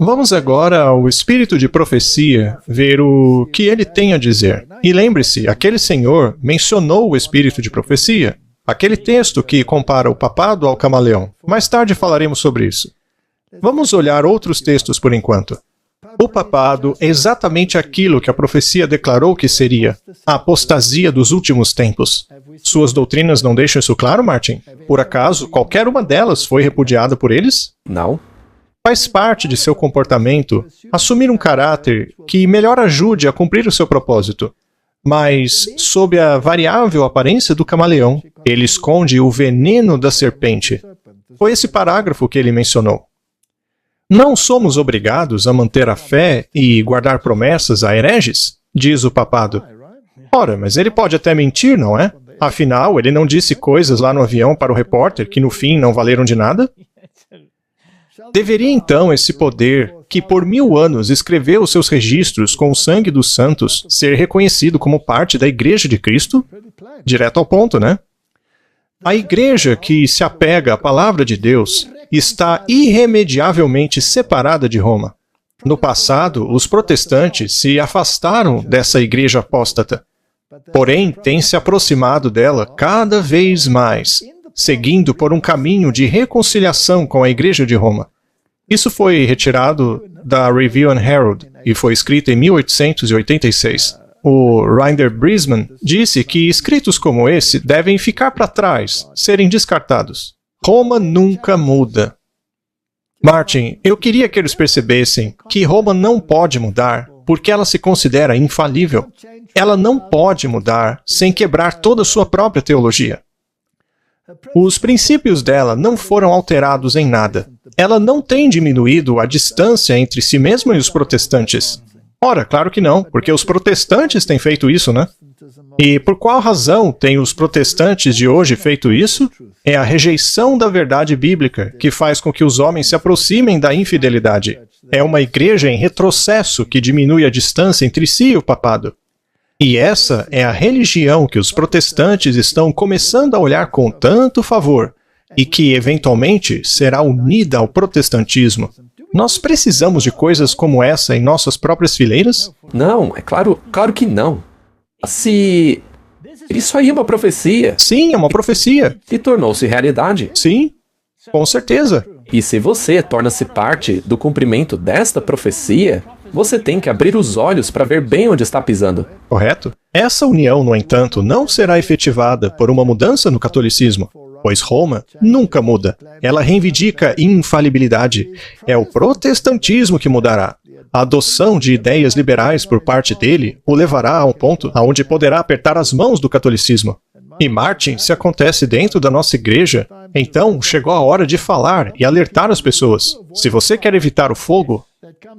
Vamos agora ao espírito de profecia, ver o que ele tem a dizer. E lembre-se, aquele senhor mencionou o espírito de profecia. Aquele texto que compara o papado ao camaleão. Mais tarde falaremos sobre isso. Vamos olhar outros textos por enquanto. O papado é exatamente aquilo que a profecia declarou que seria, a apostasia dos últimos tempos. Suas doutrinas não deixam isso claro, Martin? Por acaso, qualquer uma delas foi repudiada por eles? Não. Faz parte de seu comportamento assumir um caráter que melhor ajude a cumprir o seu propósito. Mas, sob a variável aparência do camaleão, ele esconde o veneno da serpente. Foi esse parágrafo que ele mencionou. Não somos obrigados a manter a fé e guardar promessas a hereges, diz o papado. Ora, mas ele pode até mentir, não é? Afinal, ele não disse coisas lá no avião para o repórter que no fim não valeram de nada? Deveria então esse poder, que por 1000 anos escreveu os seus registros com o sangue dos santos, ser reconhecido como parte da Igreja de Cristo? Direto ao ponto, né? A Igreja que se apega à palavra de Deus está irremediavelmente separada de Roma. No passado, os protestantes se afastaram dessa Igreja apóstata, porém têm se aproximado dela cada vez mais, seguindo por um caminho de reconciliação com a Igreja de Roma. Isso foi retirado da Review and Herald e foi escrito em 1886. O Ryder Brisman disse que escritos como esse devem ficar para trás, serem descartados. Roma nunca muda. Martin, eu queria que eles percebessem que Roma não pode mudar porque ela se considera infalível. Ela não pode mudar sem quebrar toda a sua própria teologia. Os princípios dela não foram alterados em nada. Ela não tem diminuído a distância entre si mesma e os protestantes. Ora, claro que não, porque os protestantes têm feito isso, né? E por qual razão têm os protestantes de hoje feito isso? É a rejeição da verdade bíblica que faz com que os homens se aproximem da infidelidade. É uma igreja em retrocesso que diminui a distância entre si e o papado. E essa é a religião que os protestantes estão começando a olhar com tanto favor e que, eventualmente, será unida ao protestantismo. Nós precisamos de coisas como essa em nossas próprias fileiras? Não, é claro que não. Se... Isso aí é uma profecia. Sim, é uma profecia. E tornou-se realidade. Sim, com certeza. E se você torna-se parte do cumprimento desta profecia, você tem que abrir os olhos para ver bem onde está pisando. Correto? Essa união, no entanto, não será efetivada por uma mudança no catolicismo, pois Roma nunca muda. Ela reivindica infalibilidade. É o protestantismo que mudará. A adoção de ideias liberais por parte dele o levará a um ponto onde poderá apertar as mãos do catolicismo. E Martin, se acontece dentro da nossa igreja, então chegou a hora de falar e alertar as pessoas. Se você quer evitar o fogo,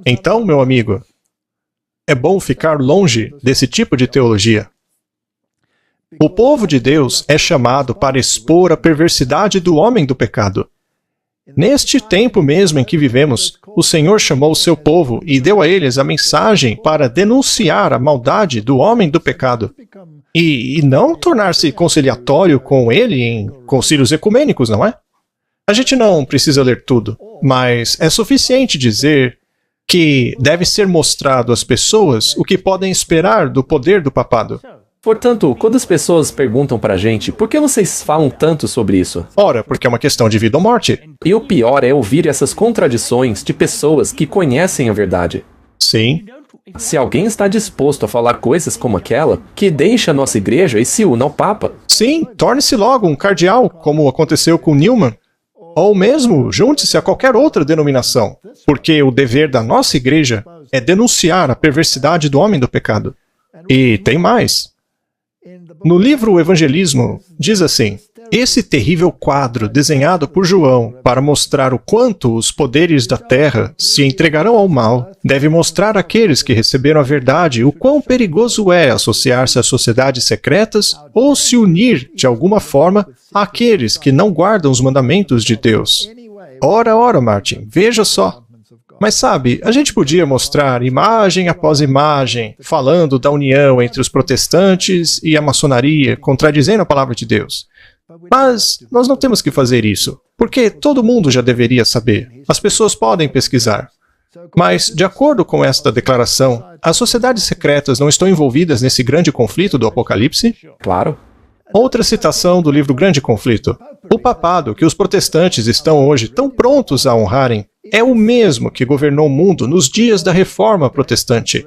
então, meu amigo, é bom ficar longe desse tipo de teologia. O povo de Deus é chamado para expor a perversidade do homem do pecado. Neste tempo mesmo em que vivemos, o Senhor chamou o seu povo e deu a eles a mensagem para denunciar a maldade do homem do pecado. E não tornar-se conciliatório com ele em concílios ecumênicos, não é? A gente não precisa ler tudo, mas é suficiente dizer que deve ser mostrado às pessoas o que podem esperar do poder do papado. Portanto, quando as pessoas perguntam pra gente, por que vocês falam tanto sobre isso? Ora, porque é uma questão de vida ou morte. E o pior é ouvir essas contradições de pessoas que conhecem a verdade. Sim. Se alguém está disposto a falar coisas como aquela, que deixe a nossa igreja e se una ao Papa. Sim, torne-se logo um cardeal, como aconteceu com Newman. Ou mesmo, junte-se a qualquer outra denominação, porque o dever da nossa igreja é denunciar a perversidade do homem do pecado. E tem mais. No livro O Evangelismo, diz assim: esse terrível quadro desenhado por João para mostrar o quanto os poderes da terra se entregarão ao mal, deve mostrar àqueles que receberam a verdade o quão perigoso é associar-se a sociedades secretas ou se unir, de alguma forma, àqueles que não guardam os mandamentos de Deus. Ora, Martin, veja só. Mas sabe, a gente podia mostrar imagem após imagem, falando da união entre os protestantes e a maçonaria, contradizendo a palavra de Deus. Mas nós não temos que fazer isso, porque todo mundo já deveria saber. As pessoas podem pesquisar. Mas, de acordo com esta declaração, as sociedades secretas não estão envolvidas nesse grande conflito do Apocalipse? Claro. Outra citação do livro Grande Conflito. O papado que os protestantes estão hoje tão prontos a honrarem é o mesmo que governou o mundo nos dias da Reforma Protestante.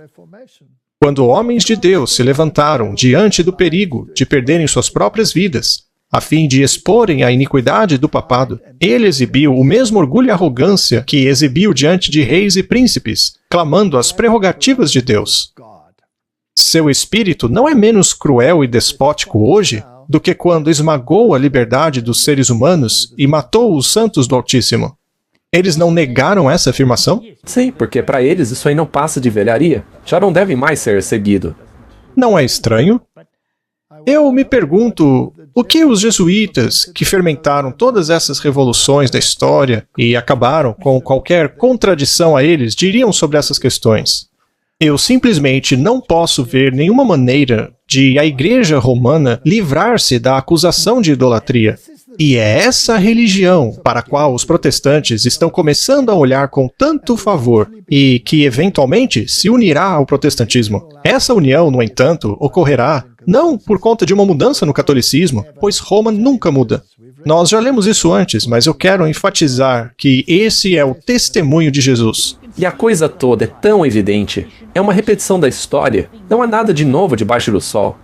Quando homens de Deus se levantaram diante do perigo de perderem suas próprias vidas, a fim de exporem a iniquidade do papado, ele exibiu o mesmo orgulho e arrogância que exibiu diante de reis e príncipes, clamando as prerrogativas de Deus. Seu espírito não é menos cruel e despótico hoje do que quando esmagou a liberdade dos seres humanos e matou os santos do Altíssimo. Eles não negaram essa afirmação? Sim, porque para eles isso aí não passa de velharia. Já não deve mais ser seguido. Não é estranho? Eu me pergunto, o que os jesuítas, que fermentaram todas essas revoluções da história e acabaram com qualquer contradição a eles, diriam sobre essas questões? Eu simplesmente não posso ver nenhuma maneira de a Igreja Romana livrar-se da acusação de idolatria. E é essa religião para a qual os protestantes estão começando a olhar com tanto favor e que, eventualmente, se unirá ao protestantismo. Essa união, no entanto, ocorrerá não por conta de uma mudança no catolicismo, pois Roma nunca muda. Nós já lemos isso antes, mas eu quero enfatizar que esse é o testemunho de Jesus. E a coisa toda é tão evidente. É uma repetição da história. Não há nada de novo debaixo do sol.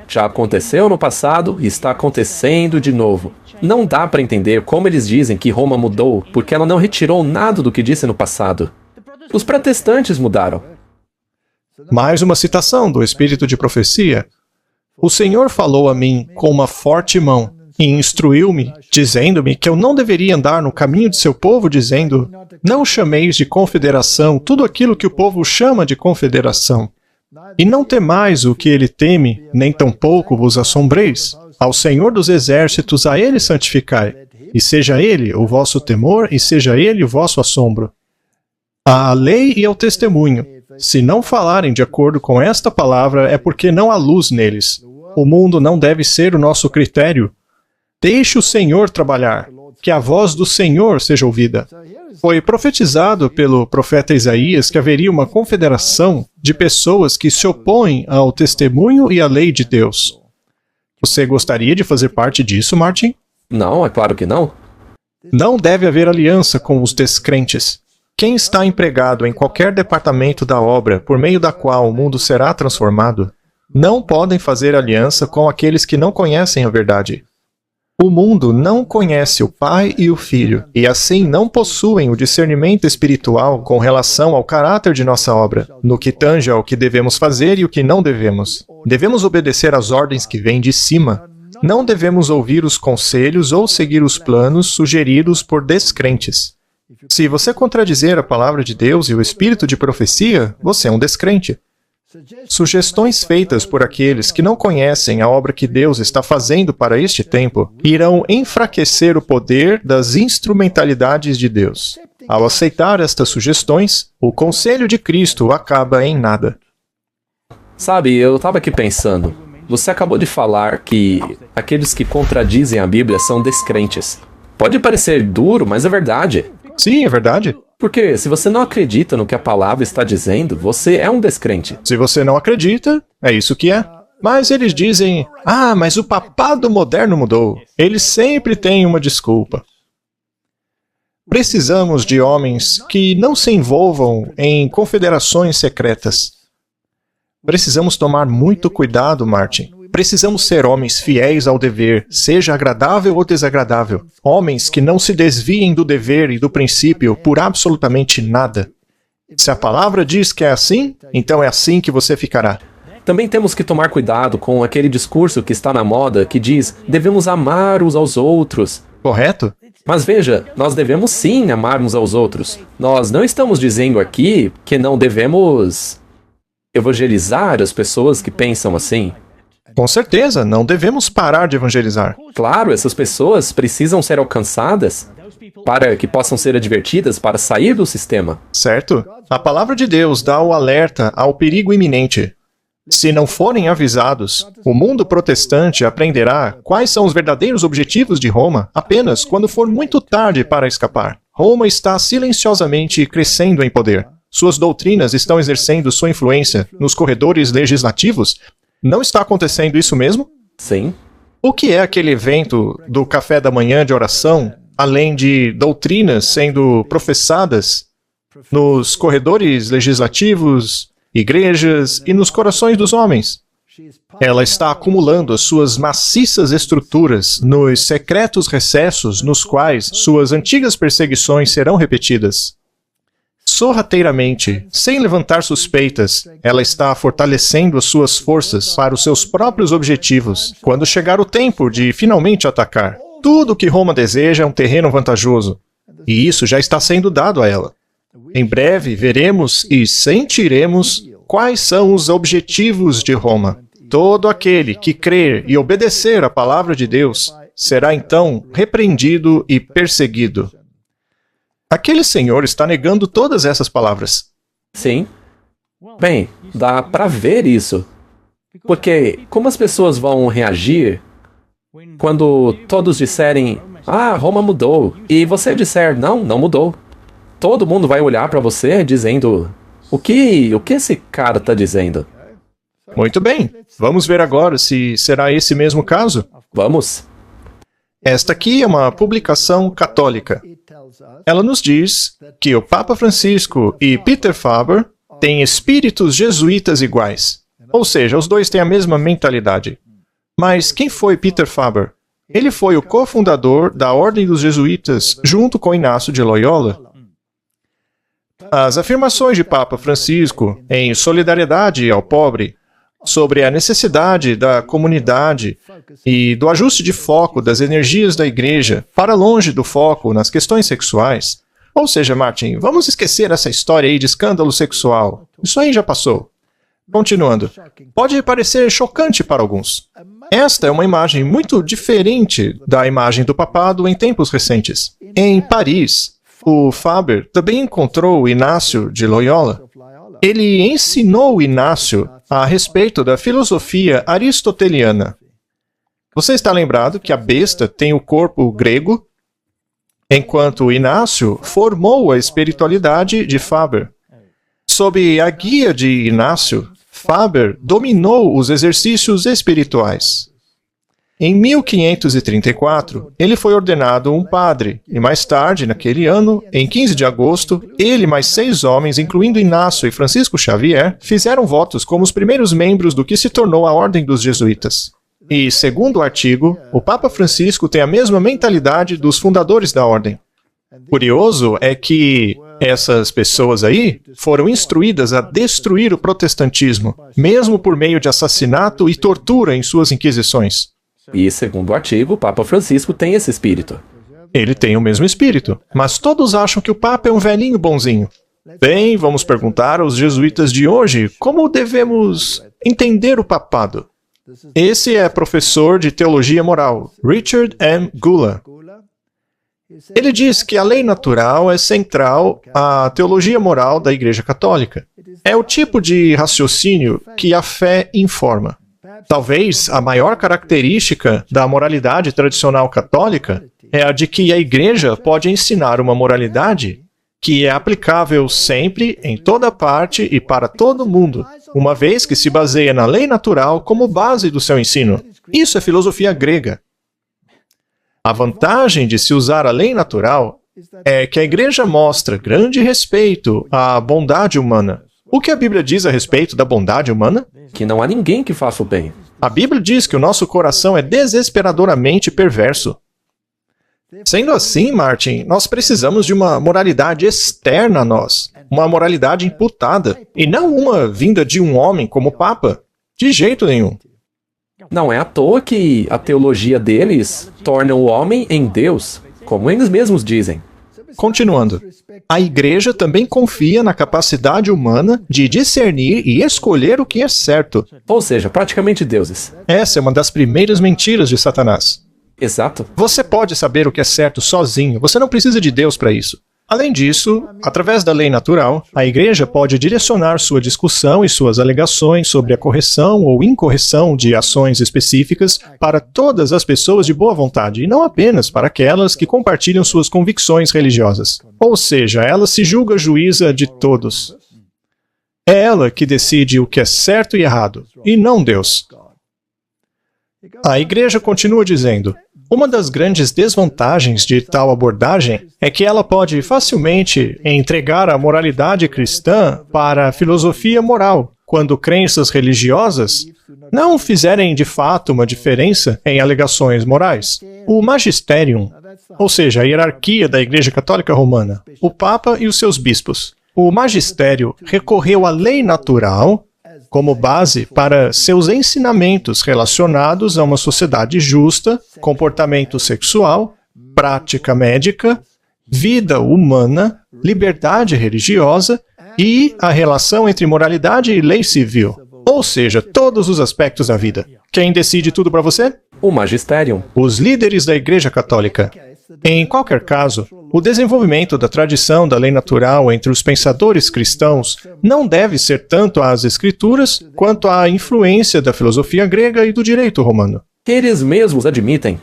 Já aconteceu no passado e está acontecendo de novo. Não dá para entender como eles dizem que Roma mudou, porque ela não retirou nada do que disse no passado. Os protestantes mudaram. Mais uma citação do Espírito de Profecia. O Senhor falou a mim com uma forte mão e instruiu-me, dizendo-me que eu não deveria andar no caminho de seu povo, dizendo: não chameis de confederação tudo aquilo que o povo chama de confederação. E não temais o que ele teme, nem tampouco vos assombreis. Ao Senhor dos Exércitos, a Ele santificai, e seja Ele o vosso temor, e seja Ele o vosso assombro. À lei e ao testemunho. Se não falarem de acordo com esta palavra, é porque não há luz neles. O mundo não deve ser o nosso critério. Deixe o Senhor trabalhar, que a voz do Senhor seja ouvida. Foi profetizado pelo profeta Isaías que haveria uma confederação de pessoas que se opõem ao testemunho e à lei de Deus. Você gostaria de fazer parte disso, Martin? Não, é claro que não. Não deve haver aliança com os descrentes. Quem está empregado em qualquer departamento da obra por meio da qual o mundo será transformado, não podem fazer aliança com aqueles que não conhecem a verdade. O mundo não conhece o Pai e o Filho, e assim não possuem o discernimento espiritual com relação ao caráter de nossa obra, no que tange ao que devemos fazer e o que não devemos. Devemos obedecer às ordens que vêm de cima. Não devemos ouvir os conselhos ou seguir os planos sugeridos por descrentes. Se você contradizer a palavra de Deus e o espírito de profecia, você é um descrente. Sugestões feitas por aqueles que não conhecem a obra que Deus está fazendo para este tempo irão enfraquecer o poder das instrumentalidades de Deus. Ao aceitar estas sugestões, o conselho de Cristo acaba em nada. Sabe, eu estava aqui pensando. Você acabou de falar que aqueles que contradizem a Bíblia são descrentes. Pode parecer duro, mas é verdade. Sim, é verdade. Porque se você não acredita no que a palavra está dizendo, você é um descrente. Se você não acredita, é isso que é. Mas eles dizem: mas o papado moderno mudou. Eles sempre têm uma desculpa. Precisamos de homens que não se envolvam em confederações secretas. Precisamos tomar muito cuidado, Martin. Precisamos ser homens fiéis ao dever, seja agradável ou desagradável. Homens que não se desviem do dever e do princípio por absolutamente nada. Se a palavra diz que é assim, então é assim que você ficará. Também temos que tomar cuidado com aquele discurso que está na moda que diz: devemos amar uns aos outros. Correto? Mas veja, nós devemos sim amar uns aos outros. Nós não estamos dizendo aqui que não devemos evangelizar as pessoas que pensam assim. Com certeza, não devemos parar de evangelizar. Claro, essas pessoas precisam ser alcançadas para que possam ser advertidas para sair do sistema. Certo? A palavra de Deus dá o alerta ao perigo iminente. Se não forem avisados, o mundo protestante aprenderá quais são os verdadeiros objetivos de Roma apenas quando for muito tarde para escapar. Roma está silenciosamente crescendo em poder. suas doutrinas estão exercendo sua influência nos corredores legislativos? Não está acontecendo isso mesmo? Sim. O que é aquele evento do café da manhã de oração, além de doutrinas sendo professadas nos corredores legislativos, igrejas e nos corações dos homens? Ela está acumulando as suas maciças estruturas nos secretos recessos nos quais suas antigas perseguições serão repetidas. Sorrateiramente, sem levantar suspeitas, ela está fortalecendo as suas forças para os seus próprios objetivos, quando chegar o tempo de finalmente atacar. Tudo o que Roma deseja é um terreno vantajoso, e isso já está sendo dado a ela. Em breve, veremos e sentiremos quais são os objetivos de Roma. Todo aquele que crer e obedecer à palavra de Deus será então repreendido e perseguido. Aquele senhor está negando todas essas palavras. Sim. Bem, dá para ver isso. Porque como as pessoas vão reagir quando todos disserem, Roma mudou, e você disser, não mudou. Todo mundo vai olhar para você dizendo, o que esse cara está dizendo? Muito bem, vamos ver agora se será esse mesmo caso. Vamos. Esta aqui é uma publicação católica. Ela nos diz que o Papa Francisco e Peter Faber têm espíritos jesuítas iguais. Ou seja, os dois têm a mesma mentalidade. Mas quem foi Peter Faber? Ele foi o cofundador da Ordem dos Jesuítas junto com Inácio de Loyola. As afirmações de Papa Francisco em solidariedade ao pobre, sobre a necessidade da comunidade e do ajuste de foco das energias da igreja para longe do foco nas questões sexuais. Ou seja, Martin, vamos esquecer essa história aí de escândalo sexual. Isso aí já passou. Continuando. Pode parecer chocante para alguns. Esta é uma imagem muito diferente da imagem do papado em tempos recentes. Em Paris, o Faber também encontrou Inácio de Loyola. Ele ensinou Inácio a respeito da filosofia aristoteliana. Você está lembrado que a besta tem o corpo grego, enquanto Inácio formou a espiritualidade de Faber. Sob a guia de Inácio, Faber dominou os exercícios espirituais. Em 1534, ele foi ordenado um padre, e mais tarde, naquele ano, em 15 de agosto, ele e mais 6 homens, incluindo Inácio e Francisco Xavier, fizeram votos como os primeiros membros do que se tornou a Ordem dos Jesuítas. E, segundo o artigo, o Papa Francisco tem a mesma mentalidade dos fundadores da Ordem. Curioso é que essas pessoas aí foram instruídas a destruir o protestantismo, mesmo por meio de assassinato e tortura em suas inquisições. E, segundo o artigo, o Papa Francisco tem esse espírito. Ele tem o mesmo espírito, mas todos acham que o Papa é um velhinho bonzinho. Bem, vamos perguntar aos jesuítas de hoje como devemos entender o papado. Esse é professor de teologia moral, Richard M. Gula. Ele diz que a lei natural é central à teologia moral da Igreja Católica. É o tipo de raciocínio que a fé informa. Talvez a maior característica da moralidade tradicional católica é a de que a Igreja pode ensinar uma moralidade que é aplicável sempre, em toda parte e para todo mundo, uma vez que se baseia na lei natural como base do seu ensino. Isso é filosofia grega. A vantagem de se usar a lei natural é que a Igreja mostra grande respeito à bondade humana. O que a Bíblia diz a respeito da bondade humana? Que não há ninguém que faça o bem. A Bíblia diz que o nosso coração é desesperadoramente perverso. Sendo assim, Martin, nós precisamos de uma moralidade externa a nós, uma moralidade imputada, e não uma vinda de um homem como Papa. De jeito nenhum. Não é à toa que a teologia deles torna o homem em Deus, como eles mesmos dizem. Continuando, a Igreja também confia na capacidade humana de discernir e escolher o que é certo. Ou seja, praticamente deuses. Essa é uma das primeiras mentiras de Satanás. Exato. Você pode saber o que é certo sozinho, você não precisa de Deus para isso. Além disso, através da lei natural, a Igreja pode direcionar sua discussão e suas alegações sobre a correção ou incorreção de ações específicas para todas as pessoas de boa vontade, e não apenas para aquelas que compartilham suas convicções religiosas. Ou seja, ela se julga juíza de todos. É ela que decide o que é certo e errado, e não Deus. A Igreja continua dizendo: uma das grandes desvantagens de tal abordagem é que ela pode facilmente entregar a moralidade cristã para a filosofia moral, quando crenças religiosas não fizerem de fato uma diferença em alegações morais. O magisterium, ou seja, a hierarquia da Igreja Católica Romana, o Papa e os seus bispos. O magistério recorreu à lei natural como base para seus ensinamentos relacionados a uma sociedade justa, comportamento sexual, prática médica, vida humana, liberdade religiosa e a relação entre moralidade e lei civil. Ou seja, todos os aspectos da vida. Quem decide tudo para você? O magistério. Os líderes da Igreja Católica. Em qualquer caso, o desenvolvimento da tradição da lei natural entre os pensadores cristãos não deve ser tanto às Escrituras quanto à influência da filosofia grega e do direito romano. Eles mesmos admitem.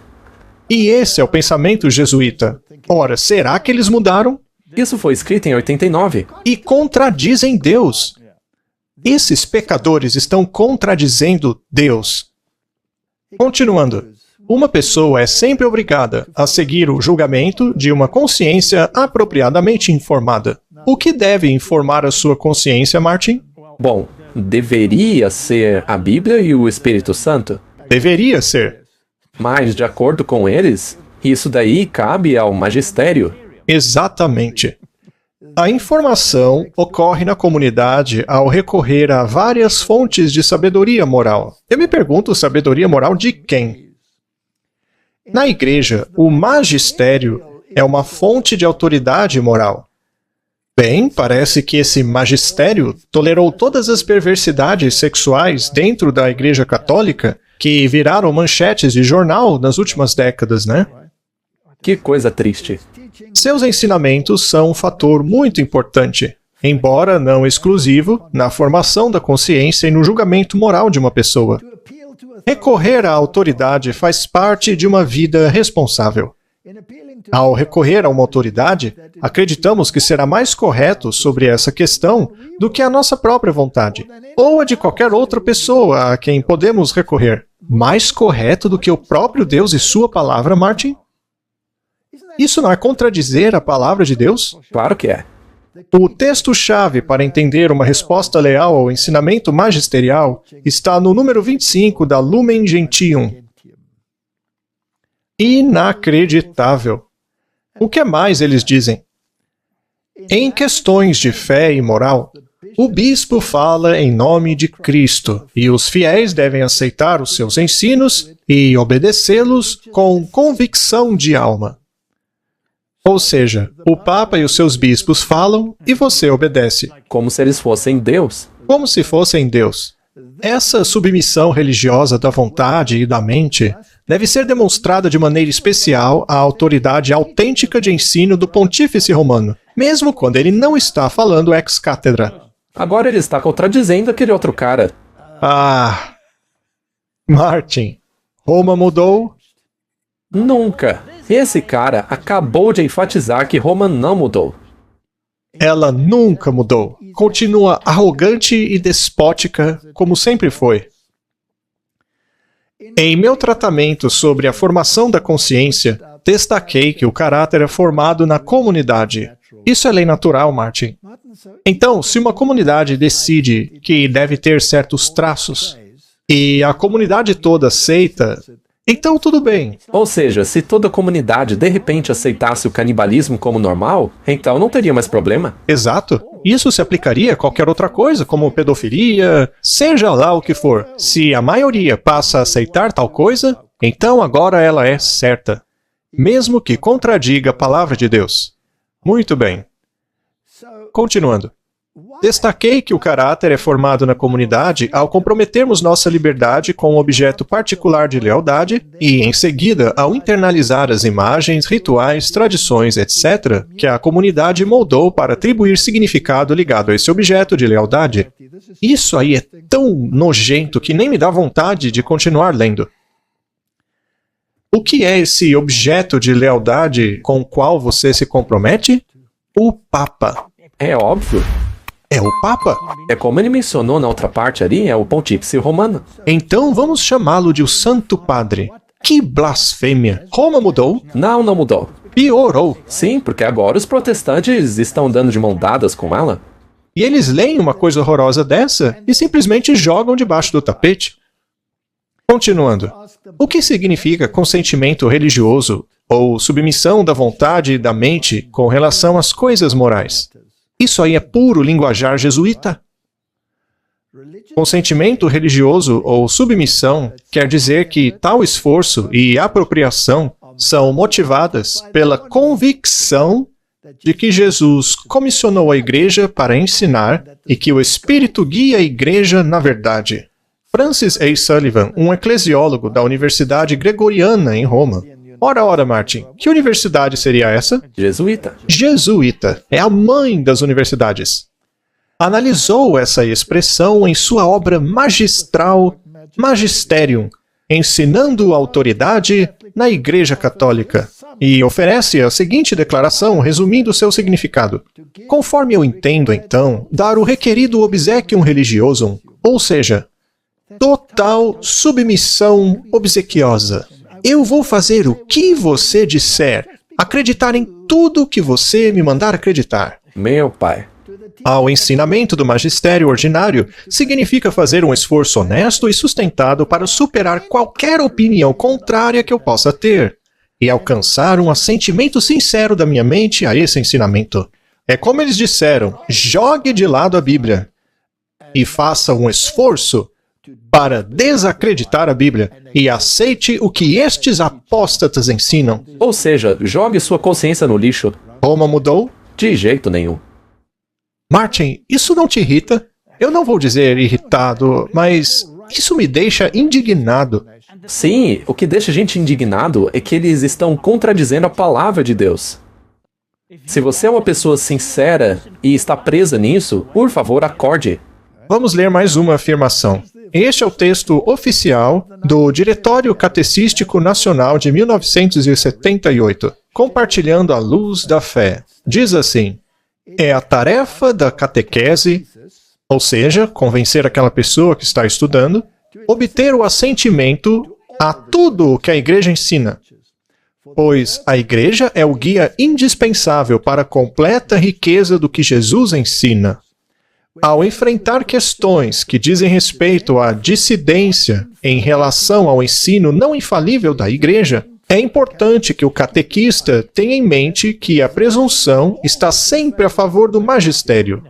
E esse é o pensamento jesuíta. Ora, será que eles mudaram? Isso foi escrito em 89. E contradizem Deus. Esses pecadores estão contradizendo Deus. Continuando. Uma pessoa é sempre obrigada a seguir o julgamento de uma consciência apropriadamente informada. O que deve informar a sua consciência, Martin? Bom, deveria ser a Bíblia e o Espírito Santo. Deveria ser. Mas, de acordo com eles, isso daí cabe ao magistério. Exatamente. A informação ocorre na comunidade ao recorrer a várias fontes de sabedoria moral. Eu me pergunto, sabedoria moral de quem? Na Igreja, o magistério é uma fonte de autoridade moral. Bem, parece que esse magistério tolerou todas as perversidades sexuais dentro da Igreja Católica que viraram manchetes de jornal nas últimas décadas, né? Que coisa triste. Seus ensinamentos são um fator muito importante, embora não exclusivo, na formação da consciência e no julgamento moral de uma pessoa. Recorrer à autoridade faz parte de uma vida responsável. Ao recorrer a uma autoridade, acreditamos que será mais correto sobre essa questão do que a nossa própria vontade, ou a de qualquer outra pessoa a quem podemos recorrer. Mais correto do que o próprio Deus e sua palavra, Martin? Isso não é contradizer a palavra de Deus? Claro que é. O texto-chave para entender uma resposta leal ao ensinamento magisterial está no número 25 da Lumen Gentium. Inacreditável. O que mais eles dizem? Em questões de fé e moral, o bispo fala em nome de Cristo, e os fiéis devem aceitar os seus ensinos e obedecê-los com convicção de alma. Ou seja, o Papa e os seus bispos falam e você obedece. Como se eles fossem Deus. Como se fossem Deus. Essa submissão religiosa da vontade e da mente deve ser demonstrada de maneira especial à autoridade autêntica de ensino do Pontífice Romano, mesmo quando ele não está falando ex cátedra. Agora ele está contradizendo aquele outro cara. Ah, Martin, Roma mudou? Nunca. Esse cara acabou de enfatizar que Roma não mudou. Ela nunca mudou. Continua arrogante e despótica, como sempre foi. Em meu tratamento sobre a formação da consciência, destaquei que o caráter é formado na comunidade. Isso é lei natural, Martin. Então, se uma comunidade decide que deve ter certos traços, e a comunidade toda aceita, então tudo bem. Ou seja, se toda a comunidade de repente aceitasse o canibalismo como normal, então não teria mais problema. Exato. Isso se aplicaria a qualquer outra coisa, como pedofilia, seja lá o que for. Se a maioria passa a aceitar tal coisa, então agora ela é certa, mesmo que contradiga a palavra de Deus. Muito bem. Continuando. Destaquei que o caráter é formado na comunidade ao comprometermos nossa liberdade com um objeto particular de lealdade e, em seguida, ao internalizar as imagens, rituais, tradições, etc., que a comunidade moldou para atribuir significado ligado a esse objeto de lealdade. Isso aí é tão nojento que nem me dá vontade de continuar lendo. O que é esse objeto de lealdade com o qual você se compromete? O Papa. É óbvio. É o Papa? É como ele mencionou na outra parte ali, é o Pontífice Romano. Então vamos chamá-lo de o Santo Padre. Que blasfêmia! Roma mudou? Não mudou. Piorou. Sim, porque agora os protestantes estão dando de mão dadas com ela. E eles leem uma coisa horrorosa dessa e simplesmente jogam debaixo do tapete. Continuando. O que significa consentimento religioso ou submissão da vontade e da mente com relação às coisas morais? Isso aí é puro linguajar jesuíta. Consentimento religioso ou submissão quer dizer que tal esforço e apropriação são motivadas pela convicção de que Jesus comissionou a Igreja para ensinar e que o Espírito guia a Igreja na verdade. Francis A. Sullivan, um eclesiólogo da Universidade Gregoriana em Roma. Ora, Martin, que universidade seria essa? Jesuíta. Jesuíta. É a mãe das universidades. Analisou essa expressão em sua obra magistral, Magisterium, ensinando autoridade na Igreja Católica, e oferece a seguinte declaração resumindo seu significado. Conforme eu entendo, então, dar o requerido obsequium religiosum, ou seja, total submissão obsequiosa. Eu vou fazer o que você disser, acreditar em tudo que você me mandar acreditar. Meu pai. Ao ensinamento do magistério ordinário, significa fazer um esforço honesto e sustentado para superar qualquer opinião contrária que eu possa ter, e alcançar um assentimento sincero da minha mente a esse ensinamento. É como eles disseram, jogue de lado a Bíblia e faça um esforço para desacreditar a Bíblia e aceite o que estes apóstatas ensinam. Ou seja, jogue sua consciência no lixo. Roma mudou? De jeito nenhum. Martin, isso não te irrita? Eu não vou dizer irritado, mas isso me deixa indignado. Sim, o que deixa a gente indignado é que eles estão contradizendo a palavra de Deus. Se você é uma pessoa sincera e está presa nisso, por favor, acorde. Vamos ler mais uma afirmação. Este é o texto oficial do Diretório Catecístico Nacional de 1978, compartilhando a luz da fé. Diz assim: é a tarefa da catequese, ou seja, convencer aquela pessoa que está estudando, obter o assentimento a tudo o que a Igreja ensina, pois a Igreja é o guia indispensável para a completa riqueza do que Jesus ensina. Ao enfrentar questões que dizem respeito à dissidência em relação ao ensino não infalível da Igreja, é importante que o catequista tenha em mente que a presunção está sempre a favor do magistério.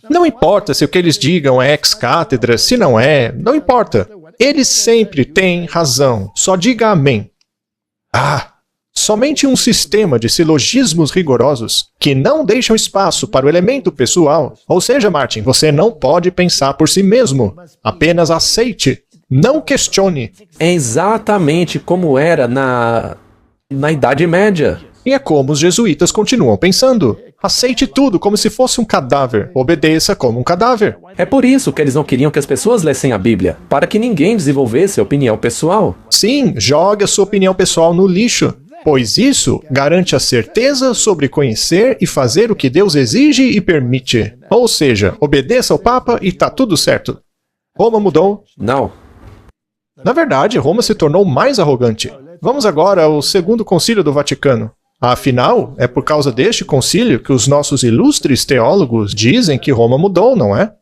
Não importa se o que eles digam é ex-cátedra, se não é, não importa. Eles sempre têm razão, só diga amém. Somente um sistema de silogismos rigorosos que não deixam espaço para o elemento pessoal. Ou seja, Martin, você não pode pensar por si mesmo. Apenas aceite. Não questione. É exatamente como era na Idade Média. E é como os jesuítas continuam pensando. Aceite tudo como se fosse um cadáver. Obedeça como um cadáver. É por isso que eles não queriam que as pessoas lessem a Bíblia, para que ninguém desenvolvesse opinião pessoal. Sim, jogue a sua opinião pessoal no lixo, pois isso garante a certeza sobre conhecer e fazer o que Deus exige e permite. Ou seja, obedeça ao Papa e tá tudo certo. Roma mudou? Não. Na verdade, Roma se tornou mais arrogante. Vamos agora ao Segundo Concílio do Vaticano. Afinal, é por causa deste concílio que os nossos ilustres teólogos dizem que Roma mudou, não é?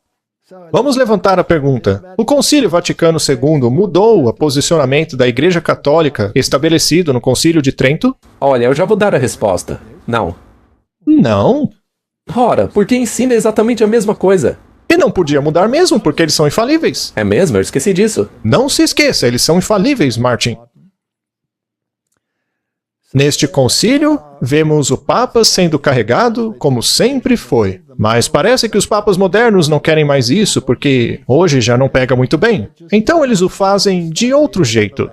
Vamos levantar a pergunta. O Concílio Vaticano II mudou o posicionamento da Igreja Católica estabelecido no Concílio de Trento? Olha, eu já vou dar a resposta. Não. Não? Ora, porque ensina exatamente a mesma coisa. E não podia mudar mesmo, porque eles são infalíveis. É mesmo? Eu esqueci disso. Não se esqueça, eles são infalíveis, Martin. Neste concílio, vemos o Papa sendo carregado como sempre foi. Mas parece que os papas modernos não querem mais isso, porque hoje já não pega muito bem. Então eles o fazem de outro jeito.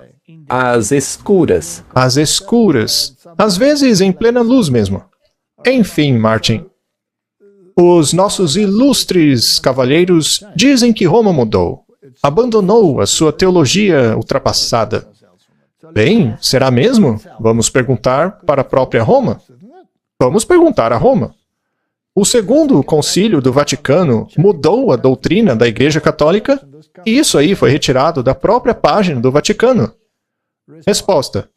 Às escuras. Às escuras. Às vezes em plena luz mesmo. Enfim, Martin. Os nossos ilustres cavalheiros dizem que Roma mudou. Abandonou a sua teologia ultrapassada. Bem, será mesmo? Vamos perguntar para a própria Roma? Vamos perguntar a Roma. O segundo concílio do Vaticano mudou a doutrina da Igreja Católica e isso aí foi retirado da própria página do Vaticano. Resposta.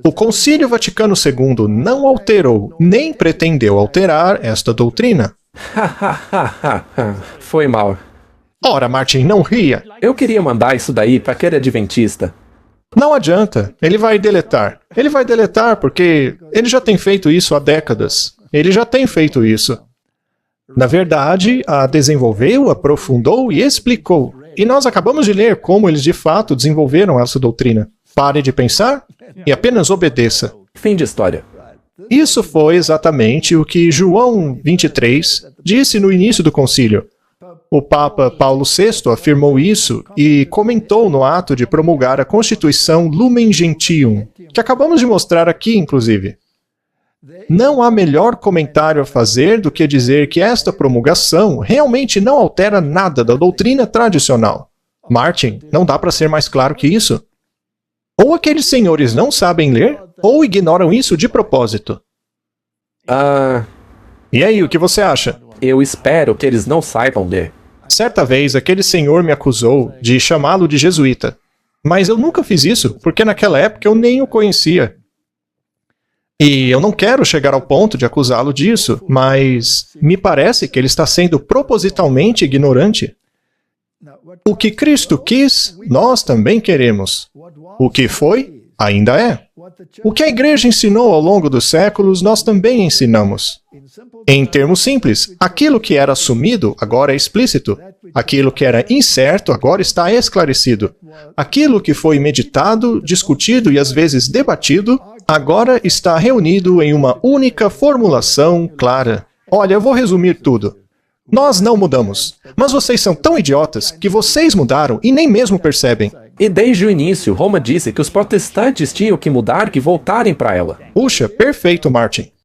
O Concílio Vaticano II não alterou, nem pretendeu alterar esta doutrina. Foi mal. Ora, Martin, não ria. Eu queria mandar isso daí para aquele adventista. Não adianta. Ele vai deletar. Ele vai deletar porque ele já tem feito isso há décadas. Ele já tem feito isso. Na verdade, a desenvolveu, aprofundou e explicou. E nós acabamos de ler como eles de fato desenvolveram essa doutrina. Pare de pensar e apenas obedeça. Fim de história. Isso foi exatamente o que João 23 disse no início do concílio. O Papa Paulo VI afirmou isso e comentou no ato de promulgar a Constituição Lumen Gentium, que acabamos de mostrar aqui, inclusive. Não há melhor comentário a fazer do que dizer que esta promulgação realmente não altera nada da doutrina tradicional. Martin, não dá para ser mais claro que isso. Ou aqueles senhores não sabem ler, ou ignoram isso de propósito. E aí, o que você acha? Eu espero que eles não saibam ler. Certa vez, aquele senhor me acusou de chamá-lo de jesuíta. Mas eu nunca fiz isso, porque naquela época eu nem o conhecia. E eu não quero chegar ao ponto de acusá-lo disso, mas me parece que ele está sendo propositalmente ignorante. O que Cristo quis, nós também queremos. O que foi, ainda é. O que a Igreja ensinou ao longo dos séculos, nós também ensinamos. Em termos simples, aquilo que era assumido agora é explícito. Aquilo que era incerto agora está esclarecido. Aquilo que foi meditado, discutido e às vezes debatido, agora está reunido em uma única formulação clara. Olha, eu vou resumir tudo. Nós não mudamos, mas vocês são tão idiotas que vocês mudaram e nem mesmo percebem. E desde o início, Roma disse que os protestantes tinham que mudar, que voltarem para ela. Puxa, perfeito, Martin.